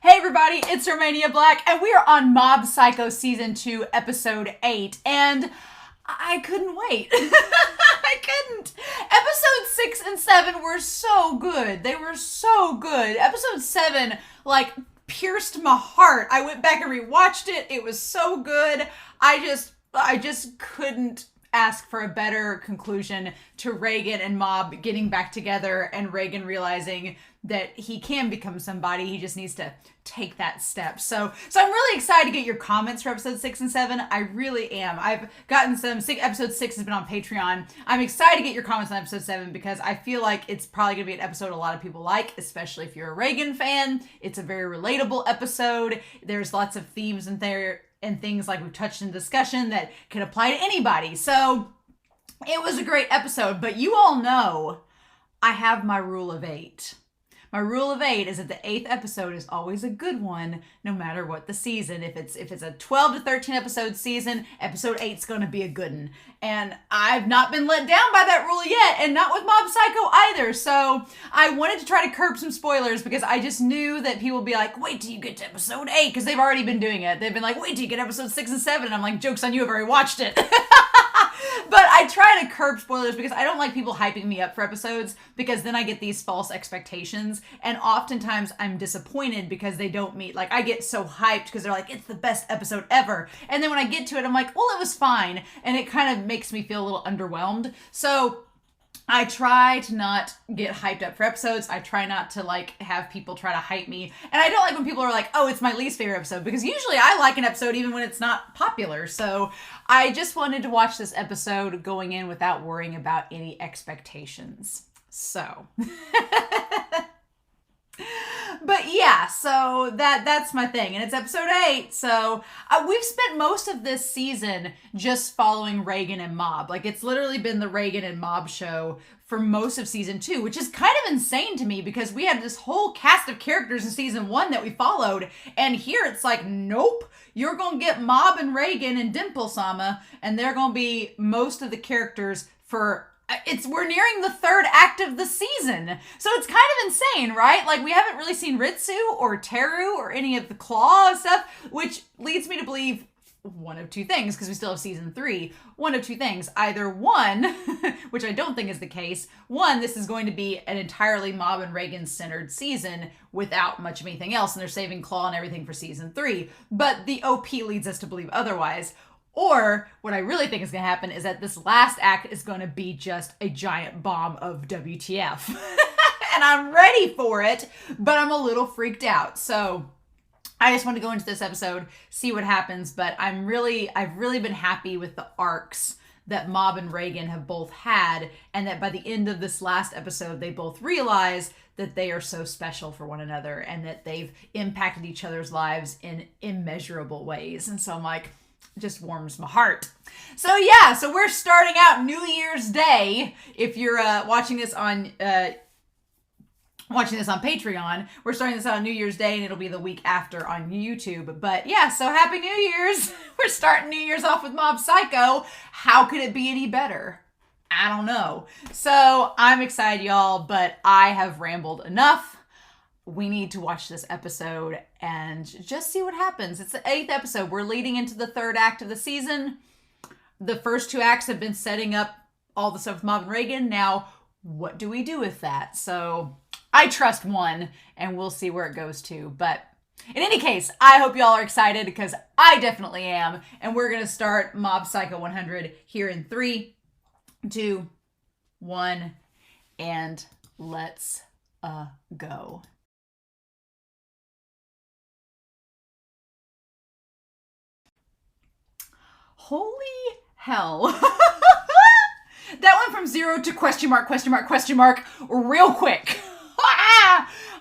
Hey everybody, it's Romania Black, and we are on Mob Psycho Season 2, Episode 8, and I couldn't wait. I couldn't. Episode 6 and 7 were so good. They were so good. Episode 7, pierced my heart. I went back and rewatched it. It was so good. I just couldn't ask for a better conclusion to Reagan and Mob getting back together and Reagan realizing that he can become somebody. He just needs to take that step. So I'm really excited to get your comments for episode 6 and 7. I really am. I've gotten episode 6 has been on Patreon. I'm excited to get your comments on episode 7 because I feel like it's probably going to be an episode a lot of people like, especially if you're a Reagan fan. It's a very relatable episode. There's lots of themes in there and things like we've touched in discussion that can apply to anybody. So it was a great episode, but you all know I have my rule of 8. My rule of 8 is that the 8th episode is always a good one, no matter what the season. If it's a 12 to 13 episode season, episode 8 is going to be a good one. And I've not been let down by that rule yet, and not with Mob Psycho either. So I wanted to try to curb some spoilers because I just knew that people would be like, wait till you get to episode 8, because they've already been doing it. They've been like, wait till you get episode 6 and 7. And I'm like, joke's on you, I've already watched it. But I try to curb spoilers because I don't like people hyping me up for episodes, because then I get these false expectations, and oftentimes I'm disappointed because they don't meet. Like, I get so hyped because they're like, it's the best episode ever, and then when I get to it I'm like, well, it was fine, and it kind of makes me feel a little underwhelmed. So I try to not get hyped up for episodes. I try not to have people try to hype me. And I don't like when people are like, oh, it's my least favorite episode, because usually I like an episode even when it's not popular. So I just wanted to watch this episode going in without worrying about any expectations. So but yeah, so that's my thing. And it's episode 8. So we've spent most of this season just following Reagan and Mob. It's literally been the Reagan and Mob show for most of season 2, which is kind of insane to me because we had this whole cast of characters in season 1 that we followed. And here it's like, nope, you're going to get Mob and Reagan and Dimple Sama, and they're going to be most of the characters for... we're nearing the 3rd act of the season. So it's kind of insane, right? We haven't really seen Ritsu or Teru or any of the Claw stuff, which leads me to believe one of two things, because we still have season 3. One of two things. Either one, which I don't think is the case, one, this is going to be an entirely Mob and Reagan centered season without much of anything else, and they're saving Claw and everything for season 3. But the OP leads us to believe otherwise. Or what I really think is going to happen is that this last act is going to be just a giant bomb of WTF. And I'm ready for it, but I'm a little freaked out. So I just want to go into this episode, see what happens. But I've really been happy with the arcs that Mob and Reagan have both had, and that by the end of this last episode, they both realize that they are so special for one another and that they've impacted each other's lives in immeasurable ways. And so I'm like, just warms my heart. So yeah, so we're starting out New Year's Day. If you're watching this on Patreon, we're starting this out on New Year's Day, and it'll be the week after on YouTube. But yeah, so happy New Year's. We're starting New Year's off with Mob Psycho. How could it be any better? I don't know. So I'm excited, y'all, but I have rambled enough. We need to watch this episode and just see what happens. It's the 8th episode. We're leading into the 3rd act of the season. The first 2 acts have been setting up all the stuff with Mob and Reagan. Now, what do we do with that? So I trust 1, and we'll see where it goes to. But in any case, I hope y'all are excited, because I definitely am. And we're going to start Mob Psycho 100 here in 3, 2, 1, and let's go. Holy hell. That went from 0 to question mark real quick.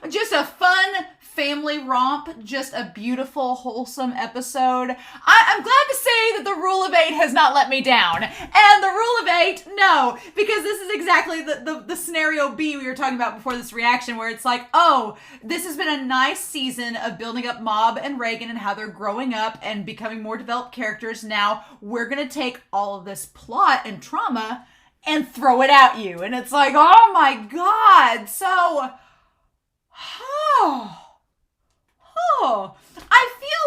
Just a fun family romp, just a beautiful, wholesome episode. I'm glad to say that the rule of 8 has not let me down. And the rule of 8, no, because this is exactly the scenario B we were talking about before this reaction, where it's like, oh, this has been a nice season of building up Mob and Reagan and how they're growing up and becoming more developed characters. Now we're going to take all of this plot and trauma and throw it at you. And it's like, oh my God. So,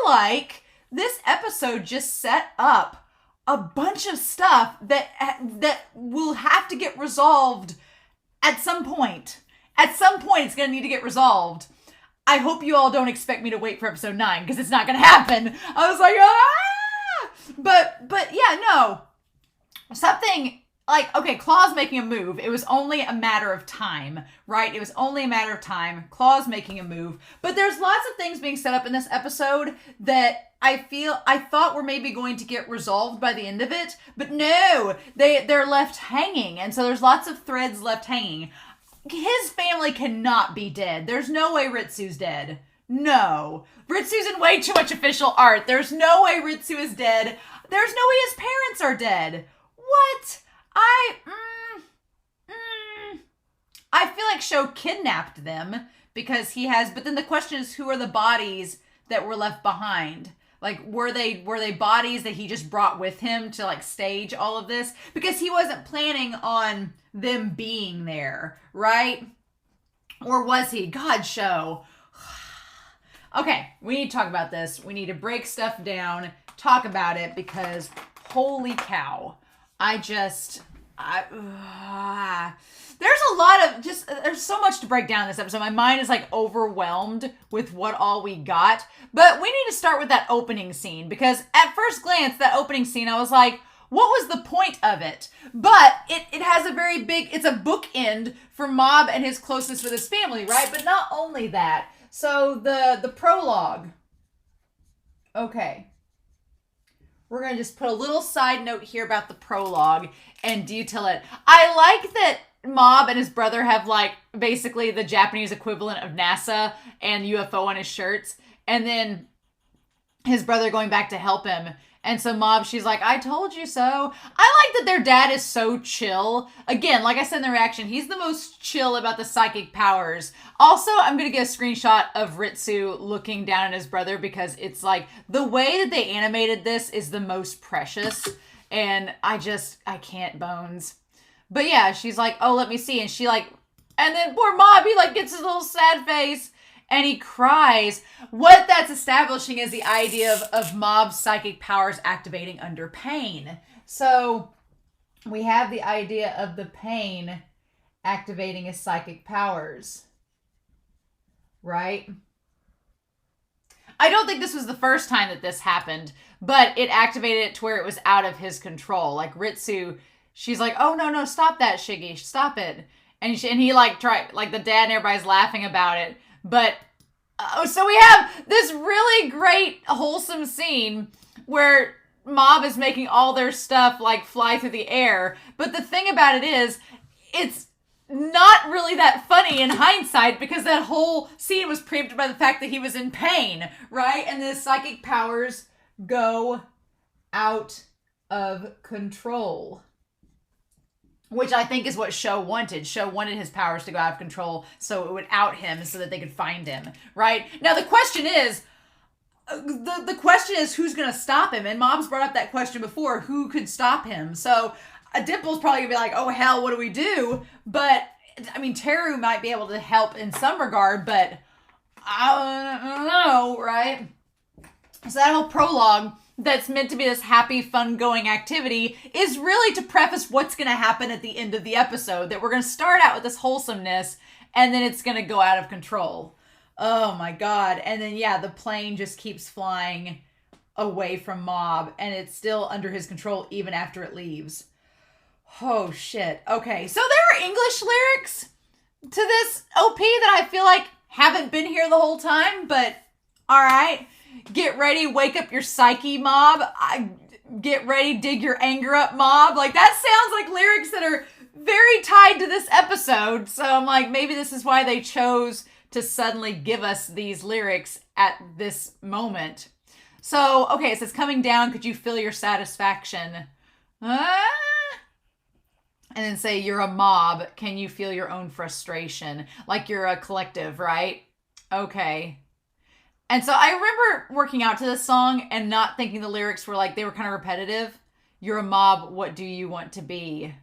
like this episode just set up a bunch of stuff that will have to get resolved at some point. At some point, it's going to need to get resolved. I hope you all don't expect me to wait for episode 9, because it's not going to happen. I was like, But yeah, no. Something like, okay, Claw's making a move. It was only a matter of time, right? It was only a matter of time. Claw's making a move. But there's lots of things being set up in this episode that I thought were maybe going to get resolved by the end of it. But no, they're left hanging. And so there's lots of threads left hanging. His family cannot be dead. There's no way Ritsu's dead. No. Ritsu's in way too much official art. There's no way Ritsu is dead. There's no way his parents are dead. What? I feel like Sho kidnapped them because he has, but then the question is, who are the bodies that were left behind? Like, were they bodies that he just brought with him to like stage all of this? Because he wasn't planning on them being there, right? Or was he? God, Sho. Okay, we need to talk about this. We need to break stuff down, talk about it, because holy cow. There's a lot of there's so much to break down in this episode. My mind is like overwhelmed with what all we got. But we need to start with that opening scene, because at first glance, that opening scene, I was like, what was the point of it? But it has a very big, it's a bookend for Mob and his closeness with his family, right? But not only that. So the prologue. Okay. We're going to just put a little side note here about the prologue and detail it. I like that Mob and his brother have like basically the Japanese equivalent of NASA and UFO on his shirts. And then his brother going back to help him. And so Mob, she's like, I told you so. I like that their dad is so chill. Again, like I said in the reaction, he's the most chill about the psychic powers. Also, I'm going to get a screenshot of Ritsu looking down at his brother, because it's like the way that they animated this is the most precious. And I can't bones. But yeah, she's like, oh, let me see. And she like, and then poor Mob, he like gets his little sad face. And he cries. What that's establishing is the idea of Mob's psychic powers activating under pain. So we have the idea of the pain activating his psychic powers. Right? I don't think this was the first time that this happened, but it activated it to where it was out of his control. Like Ritsu, she's like, oh, no, stop that, Shiggy. Stop it. And he like tried, like the dad and everybody's laughing about it. But, so we have this really great, wholesome scene where Mob is making all their stuff, like, fly through the air. But the thing about it is, it's not really that funny in hindsight, because that whole scene was preempted by the fact that he was in pain, right? And the psychic powers go out of control. Which I think is what Sho wanted. Sho wanted his powers to go out of control so it would out him so that they could find him, right? Now the question is, who's going to stop him? And Mob's brought up that question before, who could stop him? So Dimple's probably going to be like, oh hell, what do we do? But, I mean, Teru might be able to help in some regard, but I don't know, right? So that whole prologue that's meant to be this happy, fun-going activity is really to preface what's going to happen at the end of the episode. That we're going to start out with this wholesomeness, and then it's going to go out of control. Oh my god. And then, yeah, the plane just keeps flying away from Mob, and it's still under his control even after it leaves. Oh, shit. Okay, so there are English lyrics to this OP that I feel like haven't been here the whole time, but alright. Get ready, wake up your psyche, Mob. Get ready, dig your anger up, Mob. Like, that sounds like lyrics that are very tied to this episode. So I'm like, maybe this is why they chose to suddenly give us these lyrics at this moment. So, okay, it says, coming down, could you feel your satisfaction? And then say, you're a mob. Can you feel your own frustration? Like you're a collective, right? Okay. And so I remember working out to this song and not thinking the lyrics were like, they were kind of repetitive. You're a mob, what do you want to be?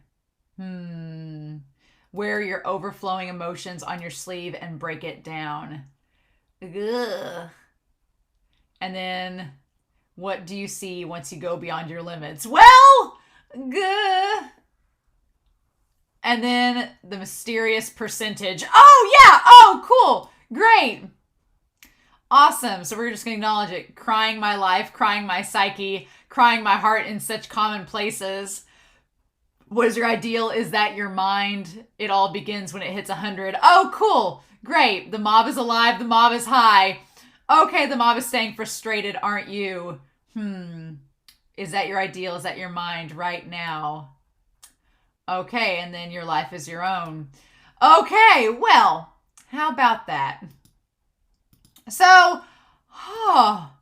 Wear your overflowing emotions on your sleeve and break it down. Ugh. And then what do you see once you go beyond your limits? Well, good. And then the mysterious percentage. Oh, yeah. Oh, cool. Great. Awesome. So we're just going to acknowledge it. Crying my life, crying my psyche, crying my heart in such common places. What is your ideal? Is that your mind? It all begins when it hits 100. Oh, cool. Great. The mob is alive. The mob is high. Okay, the mob is staying frustrated, aren't you? Is that your ideal? Is that your mind right now? Okay, and then your life is your own. Okay, well, how about that? So Misato.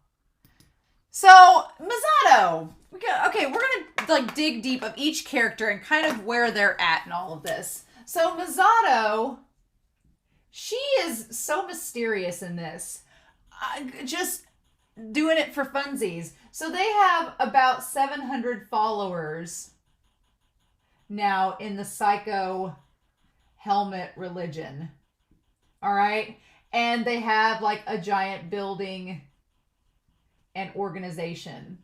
Okay, we're gonna like dig deep of each character and kind of where they're at in all of this. So Misato, she is so mysterious in this. Just doing it for funsies. So they have about 700 followers now in the Psycho Helmet religion. All right? And they have like a giant building and organization.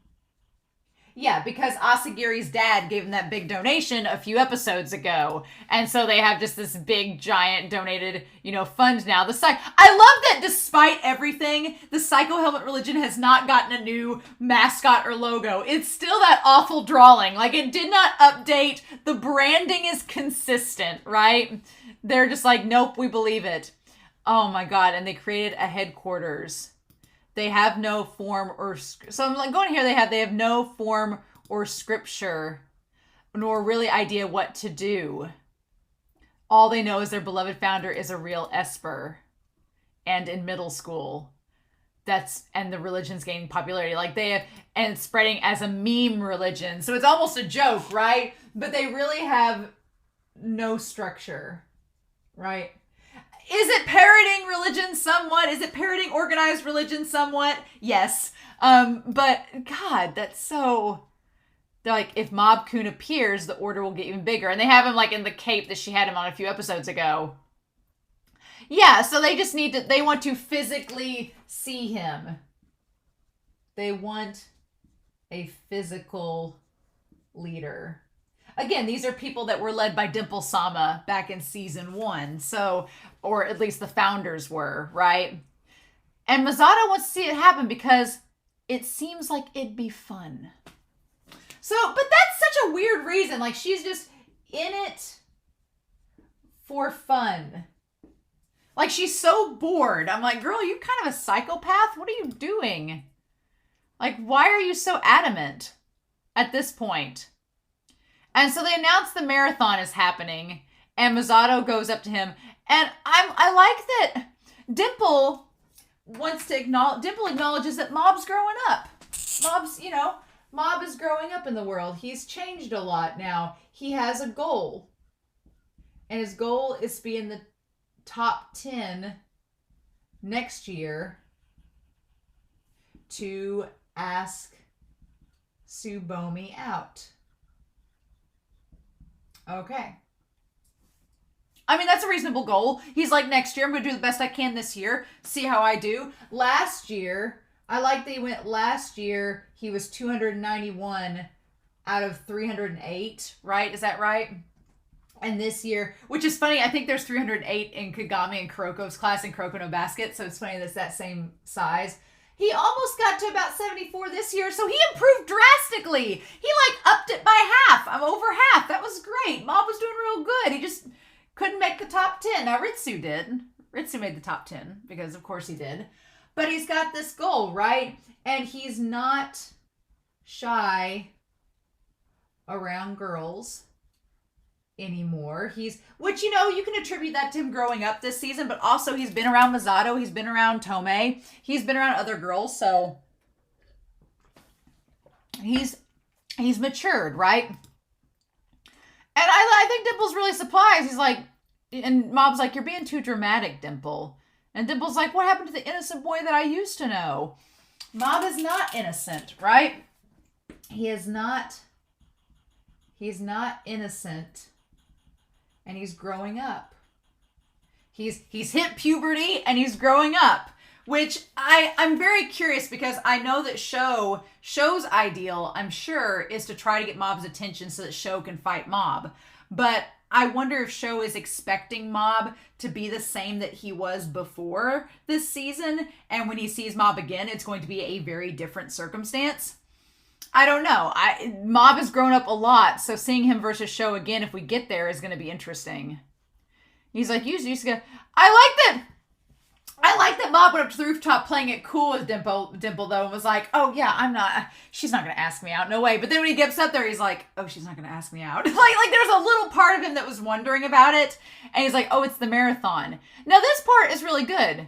Yeah, because Asagiri's dad gave him that big donation a few episodes ago. And so they have just this big, giant donated, fund now. I love that despite everything, the Psycho Helmet Religion has not gotten a new mascot or logo. It's still that awful drawing. Like, it did not update. The branding is consistent, right? They're just like, nope, we believe it. Oh my God. And they created a headquarters. They have no form or... So I'm like going here, they have no form or scripture, nor really idea what to do. All they know is their beloved founder is a real Esper. And in middle school. And the religion's gaining popularity. And it's spreading as a meme religion. So it's almost a joke, right? But they really have no structure, right? Is it parroting religion somewhat? Is it parroting organized religion somewhat? Yes. But God, that's so... They're like, if Mob Kun appears, the order will get even bigger. And they have him like in the cape that she had him on a few episodes ago. Yeah, so they want to physically see him. They want a physical leader. Again, these are people that were led by Dimple Sama back in season 1. So, or at least the founders were, right? And Misato wants to see it happen because it seems like it'd be fun. So, but that's such a weird reason. Like, she's just in it for fun. Like, she's so bored. I'm like, girl, you kind of a psychopath? What are you doing? Like, why are you so adamant at this point? And so they announce the marathon is happening, and Misato goes up to him, and I like that Dimple acknowledges that Mob's growing up. Mob is growing up in the world. He's changed a lot now. He has a goal, and his goal is to be in the top 10 next year to ask Tsubomi out. Okay. I mean, that's a reasonable goal. He's like, next year, I'm going to do the best I can this year. See how I do. Last year, I like that last year, he was 291 out of 308, right? Is that right? And this year, which is funny, I think there's 308 in Kagami and Kuroko's class in Kuroko no Basket, so it's funny that's that same size. He almost got to about 74 this year, so he improved drastically. He upped it by half. I'm over half. That was great. Mob was doing real good. He just couldn't make the top 10. Now, Ritsu did. Ritsu made the top 10, because of course he did. But he's got this goal, right? And he's not shy around girls anymore. Which, you can attribute that to him growing up this season, but also he's been around Misato, he's been around Tomei, he's been around other girls, so he's matured, right? And I think Dimple's really surprised. He's like, and Mob's like, you're being too dramatic, Dimple. And Dimple's like, what happened to the innocent boy that I used to know? Mob is not innocent, right? He is not. He's not innocent. And he's growing up. He's hit puberty and he's growing up. Which I'm very curious because I know that Show's ideal, I'm sure, is to try to get Mob's attention so that Show can fight Mob. But I wonder if Show is expecting Mob to be the same that he was before this season, and when he sees Mob again, it's going to be a very different circumstance. I don't know. Mob has grown up a lot, so seeing him versus Show again, if we get there, is going to be interesting. He's like, you used to go. I like that Mob went up to the rooftop playing it cool with Dimple though, and was like, oh yeah, she's not going to ask me out, no way. But then when he gets up there, he's like, oh, she's not going to ask me out. like there's a little part of him that was wondering about it, and he's like, oh, it's the marathon. Now this part is really good,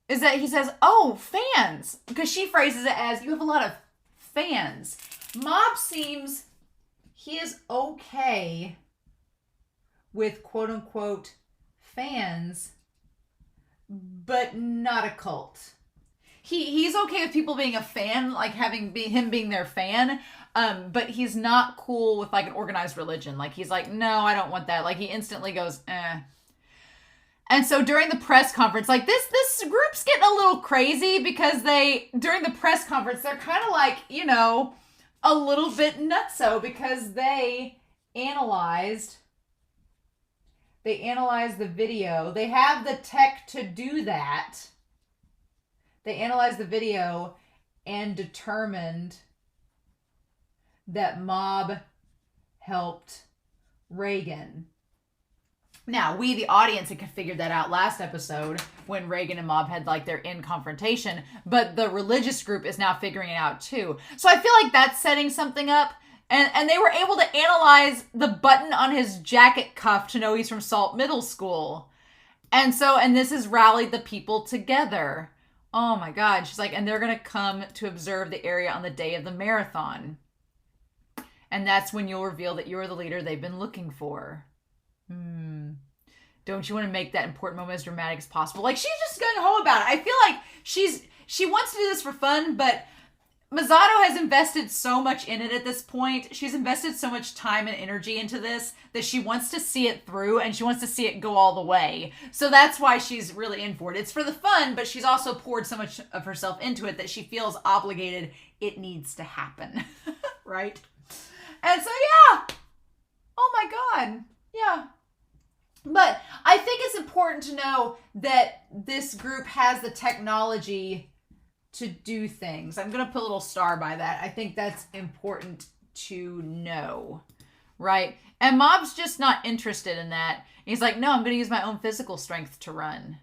is that he says, oh, fans, because she phrases it as, you have a lot of fans. Mob seems, he is okay with quote unquote fans, but not a cult. He's okay with people being a fan, like him being their fan, but he's not cool with like an organized religion. Like he's like, no, I don't want that. Like he instantly goes, eh. And so during the press conference, like this group's getting a little crazy because during the press conference, they're kind of like, a little bit nutso because they analyzed the video. They have the tech to do that. They analyzed the video and determined that Mob helped Reagan. Now, we, the audience, had figured that out last episode when Reagan and Mob had, like, their confrontation, but the religious group is now figuring it out, too. So I feel like that's setting something up, and they were able to analyze the button on his jacket cuff to know he's from Salt Middle School. And this has rallied the people together. Oh, my God. She's like, and they're going to come to observe the area on the day of the marathon. And that's when you'll reveal that you're the leader they've been looking for. Don't you want to make that important moment as dramatic as possible? Like, she's just going home about it. I feel like she wants to do this for fun, but Masato has invested so much in it at this point. She's invested so much time and energy into this that she wants to see it through and she wants to see it go all the way. So that's why she's really in for it. It's for the fun, but she's also poured so much of herself into it that she feels obligated. It needs to happen. Right? And so, yeah. Oh my God. Yeah. But I think it's important to know that this group has the technology to do things. I'm going to put a little star by that. I think that's important to know, right? And Mob's just not interested in that. He's like, no, I'm going to use my own physical strength to run.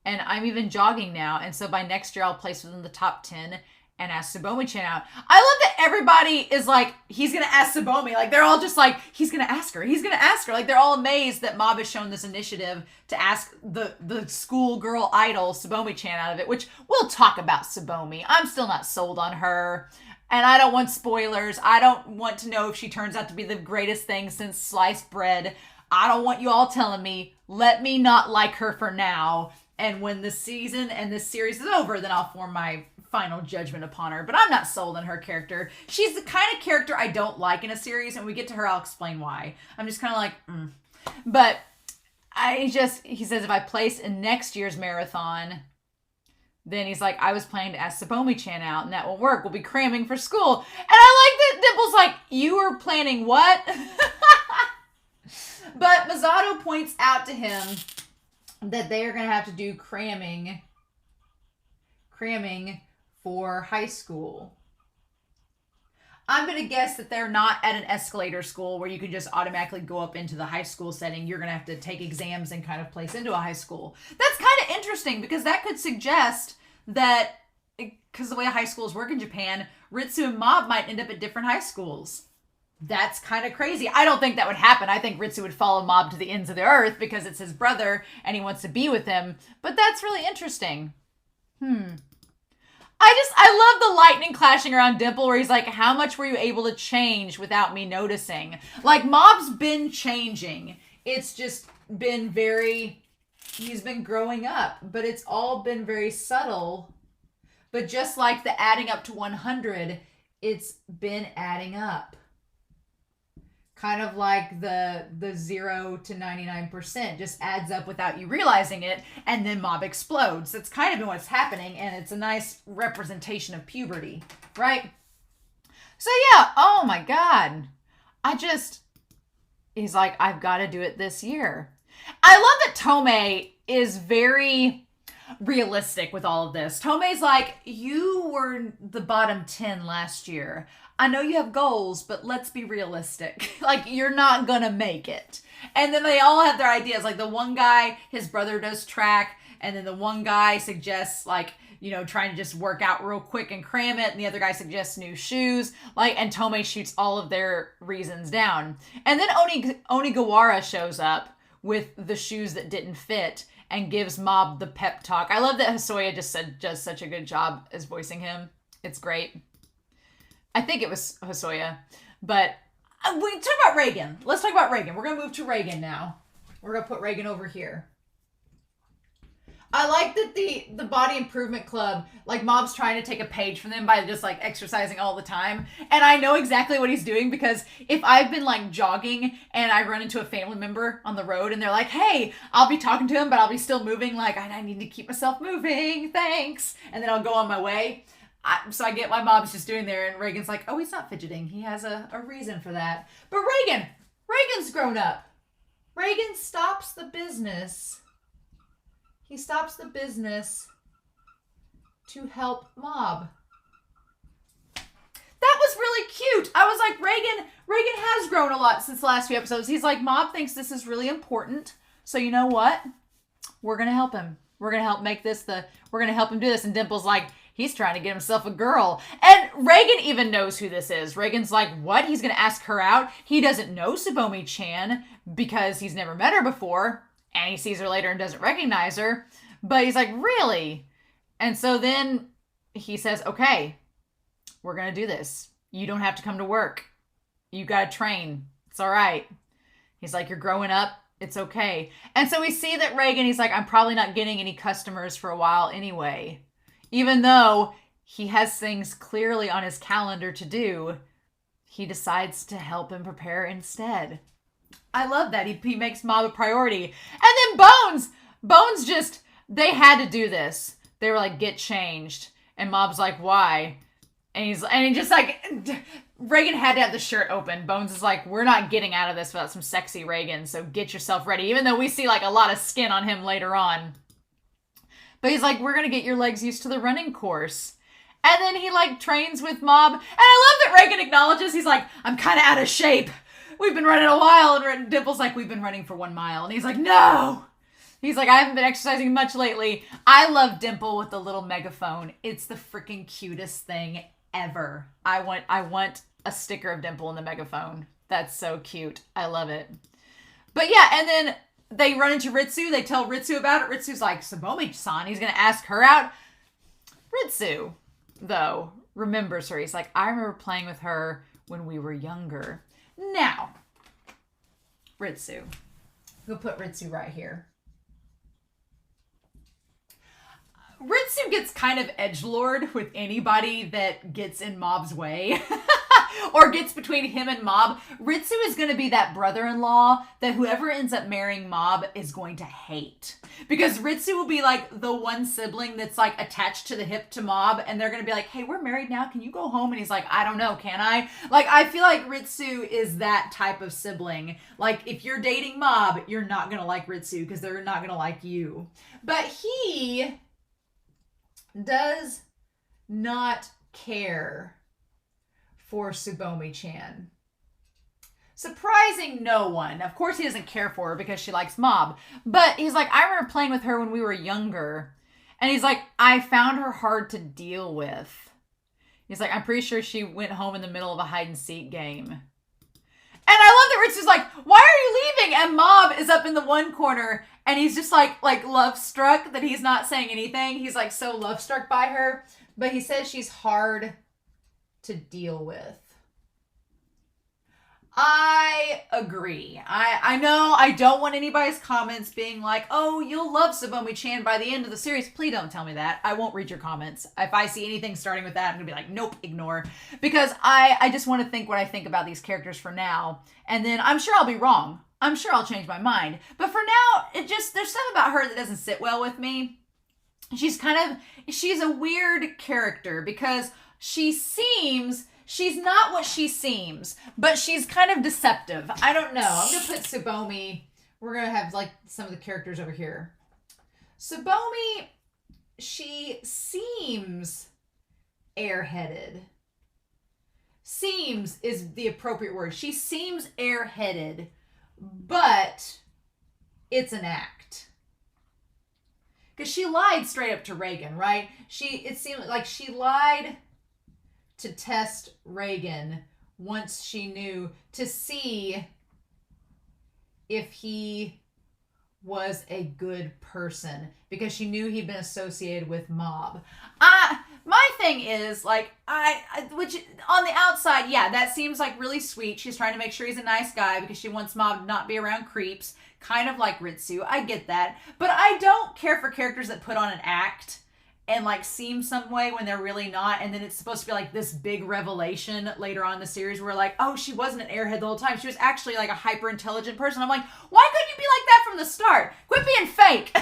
And I'm even jogging now. And so by next year, I'll place within the top 10 and ask Tsubomi-chan out. I love that everybody is like, he's going to ask Tsubomi. Like, they're all just like, he's going to ask her. He's going to ask her. Like, they're all amazed that Mob has shown this initiative to ask the schoolgirl idol Tsubomi-chan out of it, which we'll talk about Tsubomi. I'm still not sold on her. And I don't want spoilers. I don't want to know if she turns out to be the greatest thing since sliced bread. I don't want you all telling me, let me not like her for now. And when the season and this series is over, then I'll form my final judgment upon her. But I'm not sold on her character. She's the kind of character I don't like in a series. And when we get to her, I'll explain why. I'm just kind of like, But he says, if I place in next year's marathon, then he's like, I was planning to ask Tsubomi-chan out, and that won't work. We'll be cramming for school. And I like that Dimple's like, you were planning what? But Masato points out to him that they are going to have to do cramming for high school. I'm going to guess that they're not at an escalator school where you can just automatically go up into the high school setting. You're going to have to take exams and kind of place into a high school. That's kind of interesting because that could suggest that, because the way high schools work in Japan, Ritsu and Mob might end up at different high schools. That's kind of crazy. I don't think that would happen. I think Ritsu would follow Mob to the ends of the earth because it's his brother and he wants to be with him. But that's really interesting. I love the lightning clashing around Dimple where he's like, how much were you able to change without me noticing? Like, Mob's been changing. It's just been he's been growing up, but it's all been very subtle. But just like the adding up to 100, it's been adding up. kind of like the 0 to 99% just adds up without you realizing it, and then Mob explodes. That's kind of been what's happening, and it's a nice representation of puberty, right? So yeah, oh my God. He's like, I've got to do it this year. I love that Tomei is very realistic with all of this. Tomei's like, you were the bottom 10 last year. I know you have goals, but let's be realistic. Like, you're not gonna make it. And then they all have their ideas. Like, the one guy, his brother does track, and then the one guy suggests, like, you know, trying to just work out real quick and cram it, and the other guy suggests new shoes. Like, and Tomei shoots all of their reasons down. And then Onigawara shows up with the shoes that didn't fit and gives Mob the pep talk. I love that Hosoya does such a good job as voicing him. It's great. I think it was Hosoya. But we talk about Reagan. Let's talk about Reagan. We're going to move to Reagan now. We're going to put Reagan over here. I like that the Body Improvement Club, like, Mob's trying to take a page from them by just, like, exercising all the time. And I know exactly what he's doing, because if I've been, like, jogging and I run into a family member on the road and they're like, hey, I'll be talking to him, but I'll be still moving. Like, I need to keep myself moving. Thanks. And then I'll go on my way. So I get why Mob's just doing there. And Reagan's like, oh, he's not fidgeting. He has a reason for that. But Reagan's grown up. Reagan stops the business. He stops the business to help Mob. That was really cute. I was like, Reagan has grown a lot since the last few episodes. He's like, Mob thinks this is really important. So you know what? We're going to help him. We're going to help make this we're going to help him do this. And Dimple's like, he's trying to get himself a girl. And Reagan even knows who this is. Reagan's like, what? He's going to ask her out? He doesn't know Tsubomi-chan because he's never met her before. And he sees her later and doesn't recognize her. But he's like, really? And so then he says, okay, we're going to do this. You don't have to come to work. You got to train. It's all right. He's like, you're growing up. It's okay. And so we see that Reagan, he's like, I'm probably not getting any customers for a while anyway. Even though he has things clearly on his calendar to do, he decides to help him prepare instead. I love that. He makes Mob a priority. And then Bones just, they had to do this. They were like, get changed. And Mob's like, why? And he just like, Reagan had to have the shirt open. Bones is like, we're not getting out of this without some sexy Reagan, so get yourself ready. Even though we see like a lot of skin on him later on. But he's like, we're going to get your legs used to the running course. And then he like trains with Mob. And I love that Reagan acknowledges, he's like, I'm kind of out of shape. We've been running a while. And Dimple's like, we've been running for 1 mile. And he's like, no. He's like, I haven't been exercising much lately. I love Dimple with the little megaphone. It's the freaking cutest thing ever. I want a sticker of Dimple in the megaphone. That's so cute. I love it. But yeah, and then they run into Ritsu. They tell Ritsu about it. Ritsu's like, Tsubomi-san, he's going to ask her out. Ritsu, though, remembers her. He's like, I remember playing with her when we were younger. Now, Ritsu. We'll put Ritsu right here. Ritsu gets kind of edgelord with anybody that gets in Mob's way or gets between him and Mob. Ritsu is going to be that brother-in-law that whoever ends up marrying Mob is going to hate. Because Ritsu will be like the one sibling that's like attached to the hip to Mob, and they're going to be like, hey, we're married now. Can you go home? And he's like, I don't know. Can I? Like, I feel like Ritsu is that type of sibling. Like, if you're dating Mob, you're not going to like Ritsu because they're not going to like you. But he does not care for Tsubomi-chan. Surprising no one. Of course he doesn't care for her because she likes Mob. But he's like, I remember playing with her when we were younger. And he's like, I found her hard to deal with. He's like, I'm pretty sure she went home in the middle of a hide and seek game. And I love that Rich is like, why are you leaving? And Mob is up in the one corner and he's just like love struck that he's not saying anything. He's like so love struck by her, but he says she's hard to deal with. I agree. I know I don't want anybody's comments being like, oh, you'll love Tsubomi-chan by the end of the series. Please don't tell me that. I won't read your comments. If I see anything starting with that, I'm going to be like, nope, ignore. Because I just want to think what I think about these characters for now. And then I'm sure I'll be wrong. I'm sure I'll change my mind. But for now, there's something about her that doesn't sit well with me. She's a weird character because she's not what she seems, but she's kind of deceptive. I don't know. I'm going to put Tsubomi. We're going to have like some of the characters over here. Tsubomi, she seems airheaded. Seems is the appropriate word. She seems airheaded, but it's an act. Because she lied straight up to Reagan, right? It seemed like she lied to test Reagan once she knew, to see if he was a good person, because she knew he'd been associated with mob. My thing is, like, which on the outside, yeah, that seems like really sweet. She's trying to make sure he's a nice guy because she wants mob to not be around creeps. Kind of like Ritsu. I get that. But I don't care for characters that put on an act and like seem some way when they're really not, and then it's supposed to be like this big revelation later on in the series where like, oh, she wasn't an airhead the whole time. She was actually like a hyper intelligent person. I'm like, why couldn't you be like that from the start? Quit being fake.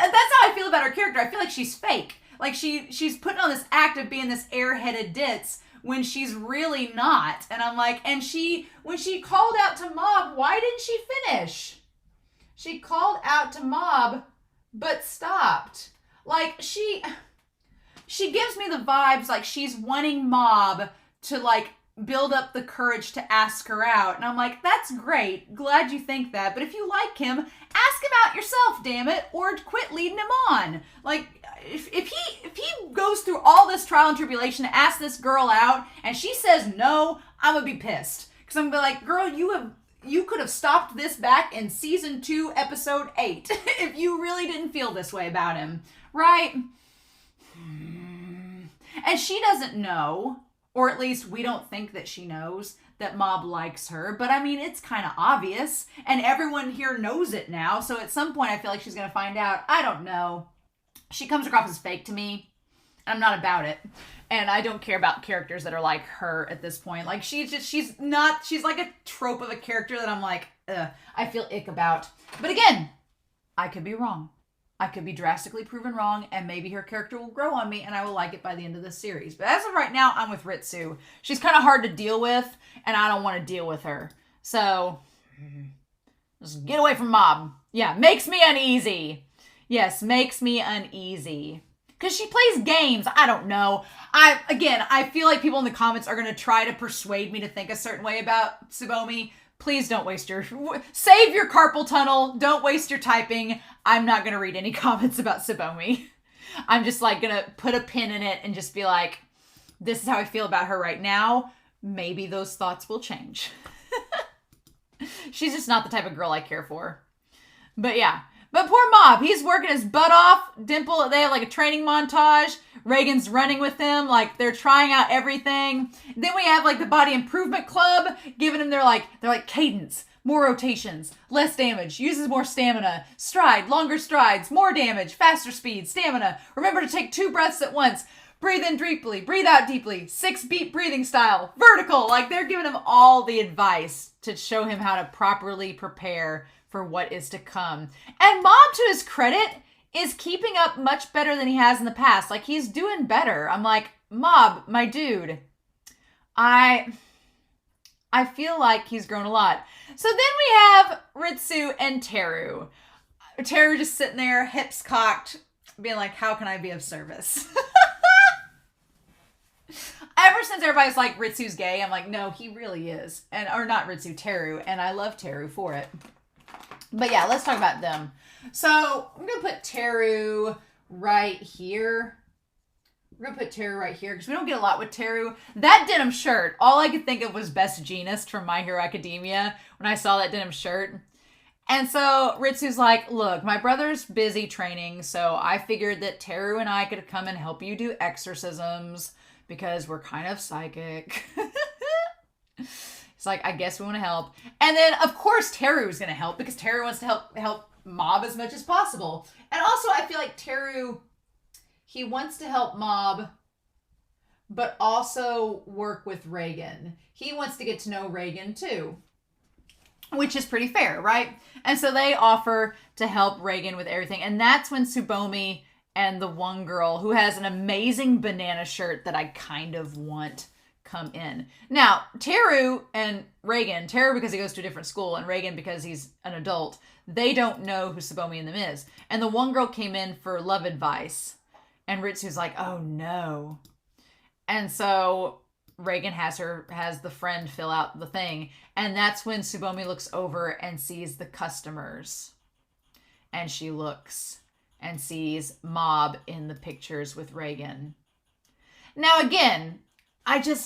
That's how I feel about her character. I feel like she's fake. Like she's putting on this act of being this airheaded ditz when she's really not. And I'm like, and when she called out to mob, why didn't she finish? She called out to mob, but stopped. Like, she gives me the vibes like she's wanting mob to like build up the courage to ask her out. And I'm like, that's great. Glad you think that. But if you like him, ask him out yourself, damn it, or quit leading him on. Like, if he goes through all this trial and tribulation to ask this girl out and she says no, I'm gonna be pissed. Because I'm gonna be like, girl, you could have stopped this back in season 2, episode 8 if you really didn't feel this way about him, right? And she doesn't know, or at least we don't think that she knows, that mob likes her. But I mean, it's kind of obvious, and everyone here knows it now. So at some point, I feel like she's going to find out. I don't know. She comes across as fake to me. I'm not about it. And I don't care about characters that are like her at this point. Like, she's like a trope of a character that I'm like, I feel ick about. But again, I could be wrong. I could be drastically proven wrong, and maybe her character will grow on me, and I will like it by the end of this series. But as of right now, I'm with Ritsu. She's kind of hard to deal with, and I don't want to deal with her. So, just get away from mob. Yeah, makes me uneasy. Yes, makes me uneasy. Because she plays games. I don't know. I feel like people in the comments are going to try to persuade me to think a certain way about Tsubomi. Please don't save your carpal tunnel. Don't waste your typing. I'm not going to read any comments about Tsubomi. I'm just like going to put a pin in it and just be like, this is how I feel about her right now. Maybe those thoughts will change. She's just not the type of girl I care for. But yeah. But poor Mob, he's working his butt off. Dimple, they have like a training montage. Reagan's running with him, like they're trying out everything. Then we have like the Body Improvement Club giving him their cadence, more rotations, less damage, uses more stamina, stride, longer strides, more damage, faster speed, stamina. Remember to take 2 breaths at once. Breathe in deeply, breathe out deeply, 6-beat breathing style, vertical. Like they're giving him all the advice to show him how to properly prepare for what is to come. And Mob, to his credit, is keeping up much better than he has in the past. Like, he's doing better. I'm like, Mob, my dude, I feel like he's grown a lot. So then we have Ritsu and Teru. Teru just sitting there, hips cocked, being like, how can I be of service? Ever since everybody's like, Ritsu's gay, I'm like, no, he really is. Or not Ritsu, Teru. And I love Teru for it. But yeah, let's talk about them. So I'm going to put Teru right here. We're going to put Teru right here because we don't get a lot with Teru. That denim shirt, all I could think of was Best Jeanist from My Hero Academia when I saw that denim shirt. And so Ritsu's like, look, my brother's busy training, so I figured that Teru and I could come and help you do exorcisms because we're kind of psychic. It's like, I guess we want to help. And then, of course, Teru is going to help because Teru wants to help Mob as much as possible. And also, I feel like Teru, he wants to help Mob, but also work with Reagan. He wants to get to know Reagan, too. Which is pretty fair, right? And so they offer to help Reagan with everything. And that's when Tsubomi and the one girl who has an amazing banana shirt that I kind of want come in. Now, Teru and Reagan, Teru because he goes to a different school and Reagan because he's an adult, they don't know who Tsubomi and them is. And the one girl came in for love advice. And Ritsu's like, oh no. And so Reagan has the friend fill out the thing. And that's when Tsubomi looks over and sees the customers. And she looks and sees Mob in the pictures with Reagan. Now again,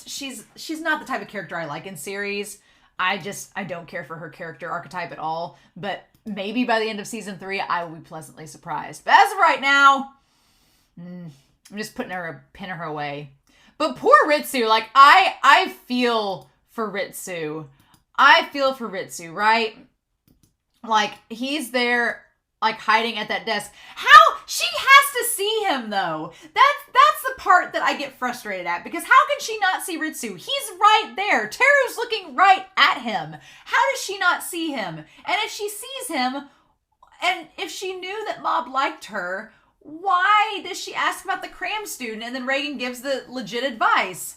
she's not the type of character I like in series. I don't care for her character archetype at all. But maybe by the end of season 3, I will be pleasantly surprised. But as of right now, I'm just putting her away. But poor Ritsu, like, I feel for Ritsu. I feel for Ritsu, right? Like, he's there, like, hiding at that desk. How? She has to see him, though. That's the part that I get frustrated at. Because how can she not see Ritsu? He's right there. Teru's looking right at him. How does she not see him? And if she sees him, and if she knew that Mob liked her, why does she ask about the cram student and then Reagan gives the legit advice?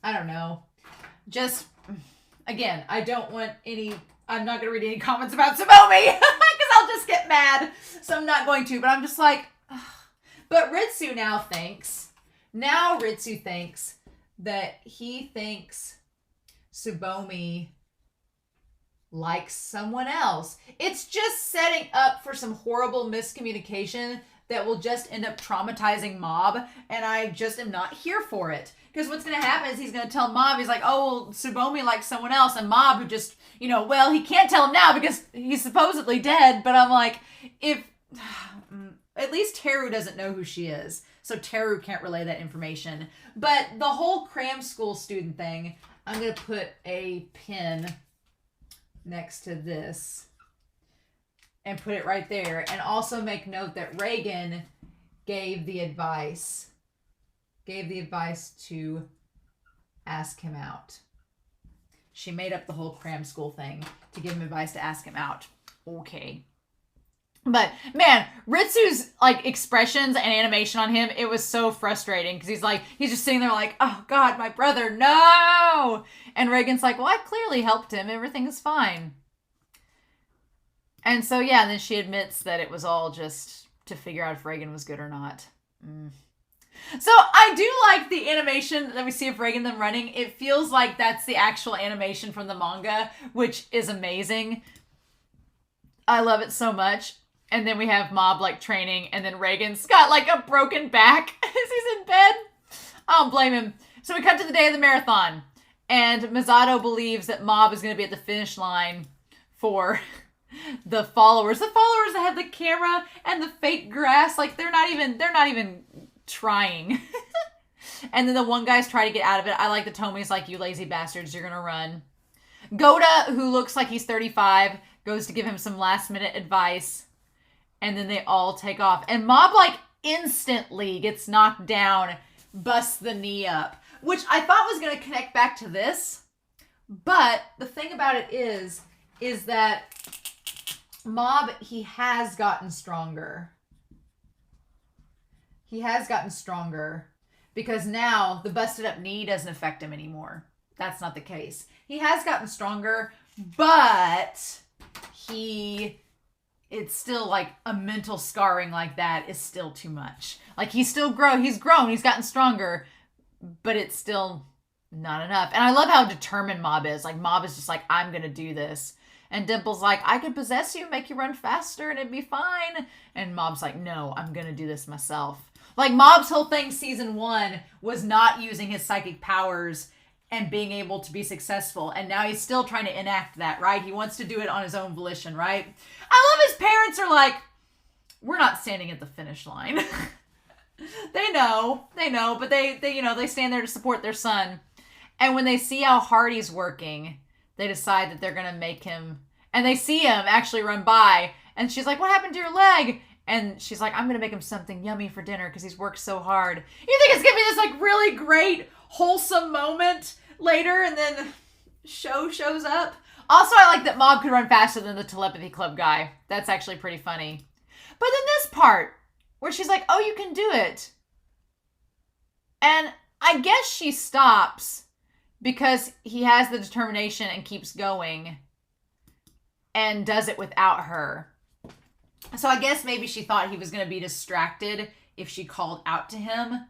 I don't know. Just, again, I'm not going to read any comments about Tsubomi because I'll just get mad. So I'm not going to, but I'm just like, ugh. But Ritsu now thinks that he thinks Tsubomi likes someone else. It's just setting up for some horrible miscommunication that will just end up traumatizing Mob, and I just am not here for it. Because what's going to happen is he's going to tell Mob, he's like, oh, well, Tsubomi likes someone else, and Mob who just, well, he can't tell him now because he's supposedly dead, but I'm like, at least Teru doesn't know who she is, so Teru can't relay that information. But the whole cram school student thing, I'm going to put a pin next to this and put it right there, and also make note that Reagan gave the advice to ask him out. She made up the whole cram school thing to give him advice to ask him out. Okay. But man, Ritsu's like expressions and animation on him, it was so frustrating because he's just sitting there like, oh God, my brother, no! And Reagan's like, well, I clearly helped him. Everything is fine. And so, yeah, and then she admits that it was all just to figure out if Reagan was good or not. So I do like the animation that we see of Reagan them running. It feels like that's the actual animation from the manga, which is amazing. I love it so much. And then we have Mob like training, and then Reagan's got like a broken back as he's in bed. I don't blame him. So we cut to the day of the marathon, and Misato believes that Mob is going to be at the finish line for the followers. The followers that have the camera and the fake grass, like they're not even trying. And then the one guy's trying to get out of it. I like the Tomi's like, you lazy bastards, you're gonna run. Goda, who looks like he's 35, goes to give him some last minute advice. And then they all take off. And Mob like instantly gets knocked down, busts the knee up, which I thought was going to connect back to this. But the thing about it is that Mob, he has gotten stronger. He has gotten stronger because now the busted up knee doesn't affect him anymore. That's not the case. He has gotten stronger, but it's still like a mental scarring like that is still too much. Like he's grown, he's gotten stronger, but it's still not enough. And I love how determined Mob is. Like Mob is just like, I'm going to do this. And Dimple's like, I could possess you, make you run faster, and it'd be fine. And Mob's like, no, I'm going to do this myself. Like Mob's whole thing season 1 was not using his psychic powers and being able to be successful. And now he's still trying to enact that, right? He wants to do it on his own volition, right? I love his parents are like, we're not standing at the finish line. They know, but they stand there to support their son. And when they see how hard he's working, they decide that they're going to make him, and they see him actually run by, and she's like, what happened to your leg? And she's like, I'm going to make him something yummy for dinner because he's worked so hard. You think it's going to be this like really great, wholesome moment later, and then shows up? Also, I like that Mob could run faster than the telepathy club guy. That's actually pretty funny. But then this part, where she's like, oh, you can do it. And I guess she stops because he has the determination and keeps going and does it without her. So I guess maybe she thought he was going to be distracted if she called out to him.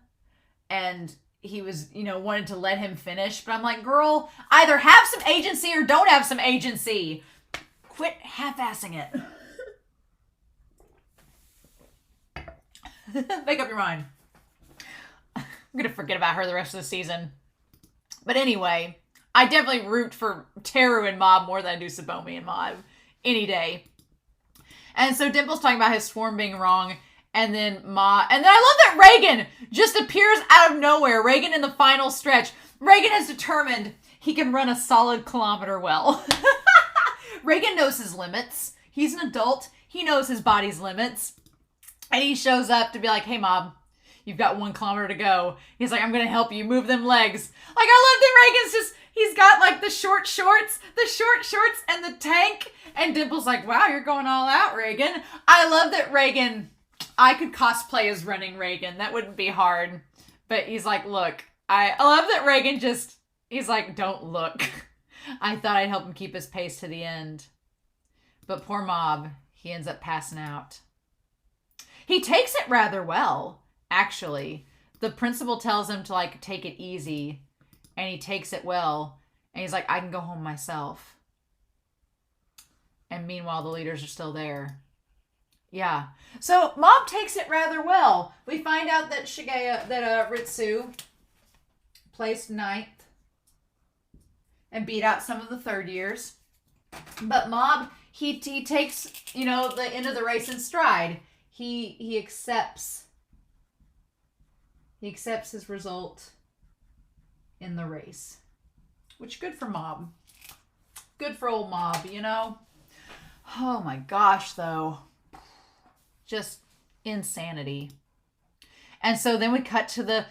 And he was, wanted to let him finish. But I'm like, girl, either have some agency or don't have some agency. Quit half-assing it. Make up your mind. I'm going to forget about her the rest of the season. But anyway, I definitely root for Teru and Mob more than I do Tsubomi and Mob any day. And so Dimple's talking about his form being wrong. And then I love that Reagan just appears out of nowhere. Reagan in the final stretch. Reagan is determined he can run a solid kilometer well. Reagan knows his limits. He's an adult. He knows his body's limits. And he shows up to be like, hey, Mob, you've got 1 kilometer to go. He's like, I'm going to help you move them legs. Like, I love that Reagan's he's got like the short shorts and the tank. And Dimple's like, wow, you're going all out, Reagan. I love that Reagan, I could cosplay as running Reagan. That wouldn't be hard. But he's like, look, I love that Reagan he's like, don't look. I thought I'd help him keep his pace to the end. But poor Mob, he ends up passing out. He takes it rather well, actually. The principal tells him to like take it easy. And he takes it well. And he's like, I can go home myself. And meanwhile, the leaders are still there. Yeah. So Mob takes it rather well. We find out that Ritsu placed 9th and beat out some of the 3rd years. But Mob, he takes, the end of the race in stride. He accepts his result in the race. Which, good for Mob. Good for old Mob, Oh my gosh, though. Just insanity. And so then we cut to the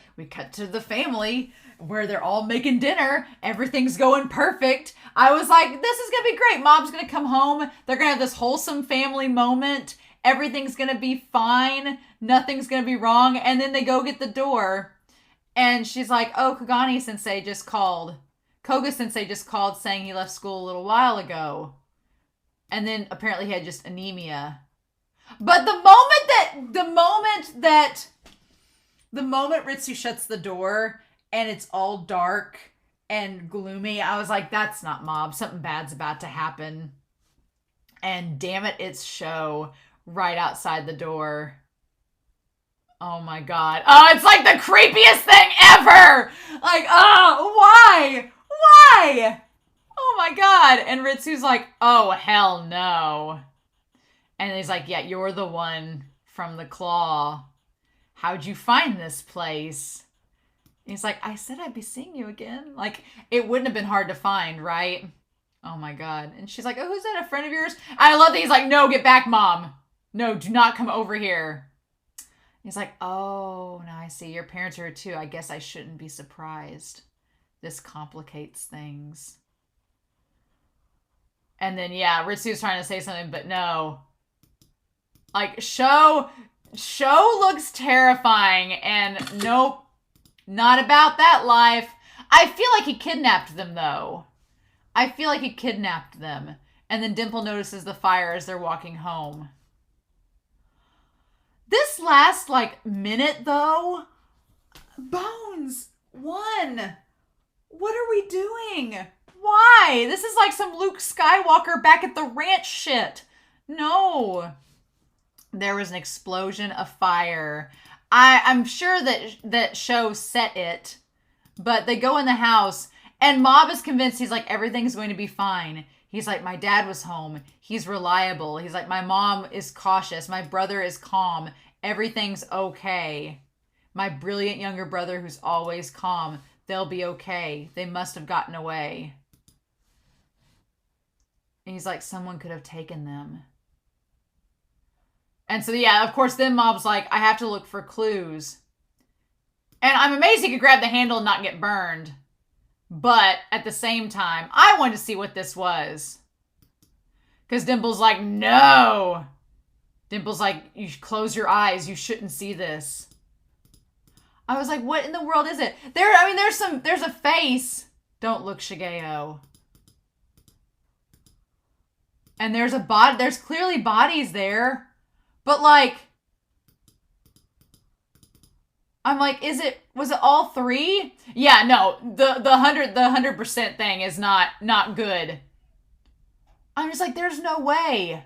family where they're all making dinner. Everything's going perfect. I was like, this is going to be great. Mob's going to come home. They're going to have this wholesome family moment. Everything's going to be fine. Nothing's going to be wrong. And then they go get the door. And she's like, oh, Koga sensei just called saying he left school a little while ago. And then apparently he had just anemia. But the moment Ritsu shuts the door and it's all dark and gloomy, I was like, that's not Mob. Something bad's about to happen. And damn it, it's Sho right outside the door. Oh my god. Oh, it's like the creepiest thing ever! Like, oh, why? Why? Oh my god. And Ritsu's like, oh, hell no. And he's like, yeah, you're the one from the claw. How'd you find this place? And he's like, I said I'd be seeing you again. Like, it wouldn't have been hard to find, right? Oh my god. And she's like, oh, who's that, a friend of yours? I love that he's like, no, get back, Mom. No, do not come over here. He's like, oh, now I see. Your parents are here too. I guess I shouldn't be surprised. This complicates things. And then, yeah, Ritsu's trying to say something, but no. Like, Sho looks terrifying, and nope, not about that life. I feel like he kidnapped them, though. I feel like he kidnapped them. And then Dimple notices the fire as they're walking home. This last, minute, though, Bones, one, what are we doing? Why? This is like some Luke Skywalker back at the ranch shit. No. There was an explosion of fire. I'm sure that Sho set it, but they go in the house, and Mob is convinced. He's like, everything's going to be fine. He's like, my dad was home. He's reliable. He's like, my mom is cautious. My brother is calm. Everything's okay. My brilliant younger brother who's always calm. They'll be okay. They must have gotten away. And he's like, someone could have taken them. And so, yeah, of course, then Mob's like, I have to look for clues. And I'm amazed he could grab the handle and not get burned. But at the same time, I wanted to see what this was. Because Dimple's like, no. Dimple's like, you close your eyes. You shouldn't see this. I was like, what in the world is it? There's a face. Don't look, Shigeo. And there's a body. There's clearly bodies there. But like, I'm like, was it all three? Yeah, no, the 100% thing is not good. I'm just like, there's no way.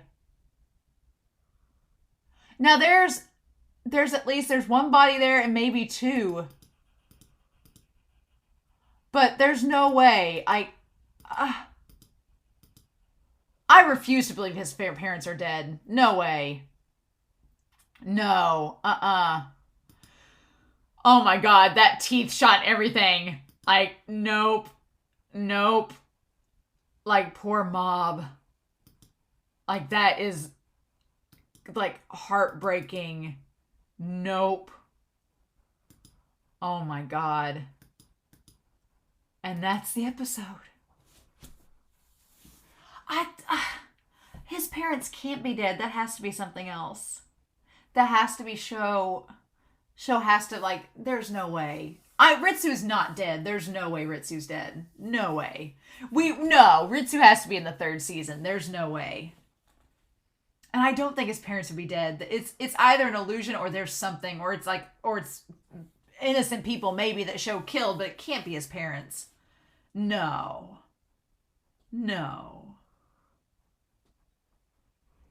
Now there's at least one body there and maybe two. But there's no way. I refuse to believe his parents are dead. No way. No. Oh my god, that teeth shot everything. Like, nope. Nope. Like, poor Mob. Like, that is, like, heartbreaking. Nope. Oh my god. And that's the episode. His parents can't be dead. That has to be something else. That has to be Show has to, like, there's no way. Ritsu's not dead. There's no way Ritsu's dead. No way. Ritsu has to be in the 3rd season. There's no way. And I don't think his parents would be dead. It's either an illusion or there's something, or it's innocent people maybe that Show killed, but it can't be his parents. No.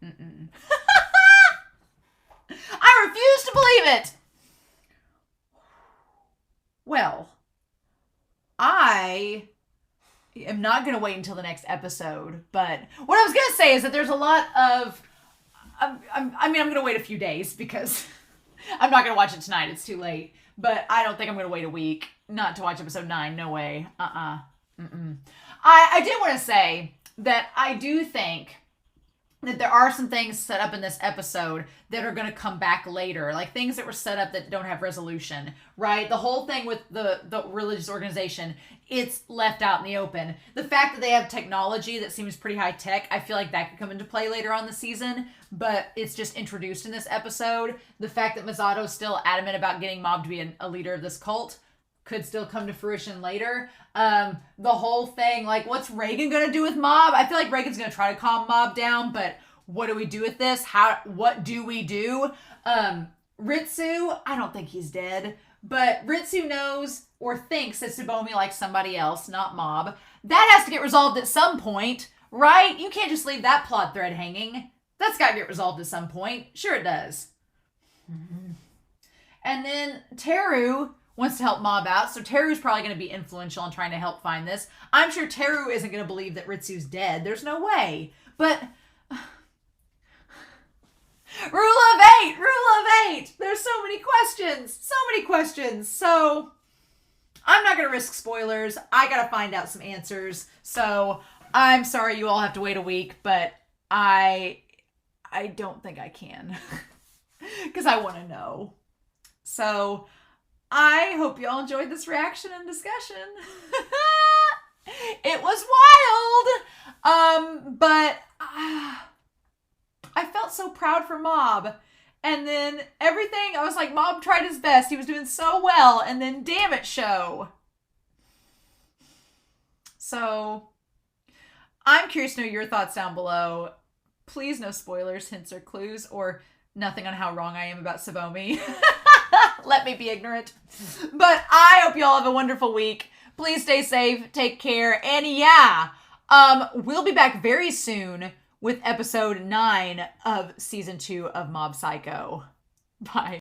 Mm-mm. I refuse to believe it. Well, I am not going to wait until the next episode, but what I was going to say is that there's a lot of, I'm going to wait a few days because I'm not going to watch it tonight. It's too late, but I don't think I'm going to wait a week not to watch episode 9. No way. I did want to say that I do think that there are some things set up in this episode that are going to come back later. Like things that were set up that don't have resolution, right? The whole thing with the religious organization, it's left out in the open. The fact that they have technology that seems pretty high tech, I feel like that could come into play later on the season, but it's just introduced in this episode. The fact that Misato's still adamant about getting Mob to be a leader of this cult could still come to fruition later. The whole thing, like, what's Reagan gonna do with Mob? I feel like Reagan's gonna try to calm Mob down, but what do we do with this? What do we do? Ritsu, I don't think he's dead, but Ritsu knows or thinks that Tsubomi likes somebody else, not Mob. That has to get resolved at some point, right? You can't just leave that plot thread hanging. That's gotta get resolved at some point. Sure it does. And then Teru wants to help Mob out, so Teru's probably going to be influential in trying to help find this. I'm sure Teru isn't going to believe that Ritsu's dead. There's no way. But Rule of 8! There's so many questions. So I'm not going to risk spoilers. I got to find out some answers. So I'm sorry you all have to wait a week, but I don't think I can. Because I want to know. So I hope y'all enjoyed this reaction and discussion. It was wild. But I felt so proud for Mob. And then everything, I was like, Mob tried his best. He was doing so well. And then damn it, Show. So I'm curious to know your thoughts down below. Please no spoilers, hints, or clues, or nothing on how wrong I am about Tsubomi. Let me be ignorant. But I hope you all have a wonderful week. Please stay safe, take care, and yeah, we'll be back very soon with episode 9 of season 2 of Mob Psycho. Bye.